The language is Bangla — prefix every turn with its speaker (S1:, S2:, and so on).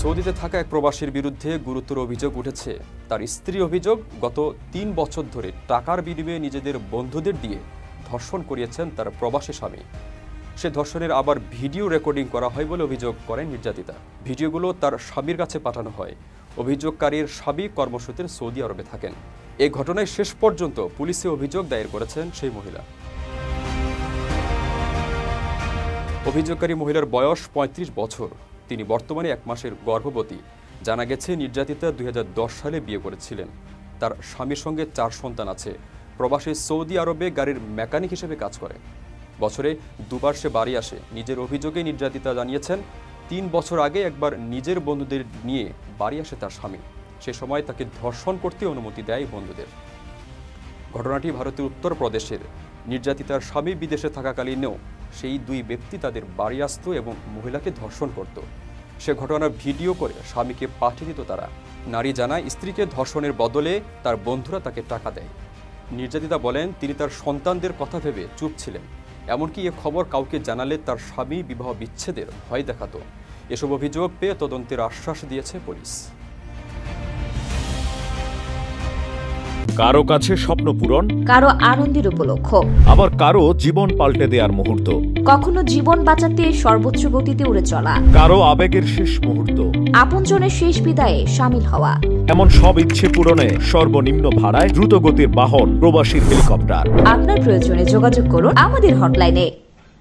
S1: সৌদিতে থাকা এক প্রবাসীর বিরুদ্ধে গুরুতর অভিযোগ উঠেছে। তার স্ত্রী অভিযোগ, গত ৩ বছর ধরে টাকার বিনিময়ে নিজেদের বন্ধুদের দিয়ে ধর্ষণ করিয়েছেন তার প্রবাসী স্বামী। সে ধর্ষণের আবার ভিডিও রেকর্ডিং করা হয় বলে অভিযোগ করেন নির্যাতিতা। ভিডিওগুলো তার স্বামীর কাছে পাঠানো হয়। অভিযোগকারীর স্বামী কর্মসূচিতে সৌদি আরবে থাকেন। এই ঘটনায় শেষ পর্যন্ত পুলিশে অভিযোগ দায়ের করেছেন সেই মহিলা। অভিযোগকারী মহিলার বয়স ৩৫ বছর। তিনি বর্তমানে ১ মাসের গর্ভবতী। জানা গেছে, নির্যাতিতা ২০১০ সালে বিয়ে করেছিলেন। তার স্বামীর সঙ্গে ৪ সন্তান আছে। প্রবাসী সৌদি আরবে গাড়ির মেকানিক হিসেবে কাজ করে। বছরে ২ বার সে বাড়ি আসে। নিজের অভিযোগে নির্যাতিতা জানিয়েছেন, ৩ বছর আগে একবার নিজের বন্ধুদের নিয়ে বাড়ি আসে তার স্বামী। সে সময় তাকে ধর্ষণ করতে অনুমতি দেয় বন্ধুদের। ঘটনাটি ভারতের উত্তরপ্রদেশের। নির্যাতিতার স্বামী বিদেশে থাকাকালীনও সেই ২ ব্যক্তি তাদের বাড়ি আসত এবং মহিলাকে ধর্ষণ করত। সে ঘটনার ভিডিও করে স্বামীকে পাঠিয়ে দিত তারা। নারী জানায়, স্ত্রীকে ধর্ষণের বদলে তার বন্ধুরা তাকে টাকা দেয়। নির্যাতিতা বলেন, তিনি তার সন্তানদের কথা ভেবে চুপ ছিলেন। এমনকি এ খবর কাউকে জানালে তার স্বামী বিবাহ বিচ্ছেদের ভয় দেখাত। এসব অভিযোগ পেয়ে তদন্তের আশ্বাস দিয়েছে পুলিশ।
S2: কারো কাছে স্বপ্ন পূরণ,
S3: কারো আনন্দের উপলক্ষ,
S2: আবার কারো জীবন পাল্টে দেওয়ার মুহূর্ত,
S3: কখনো জীবন বাঁচাতে সর্বোচ্চ গতিতে উড়ে চলা,
S2: কারো আবেগের শেষ মুহূর্ত,
S3: আপনজনের শেষ বিদায়ে শামিল হওয়া,
S2: এমন সব ইচ্ছে পূরণে সর্বনিম্ন ভাড়ায় দ্রুতগতির বাহন প্রবাসীর হেলিকপ্টার।
S3: আপনার প্রয়োজনে যোগাযোগ করুন আমাদের হটলাইনে।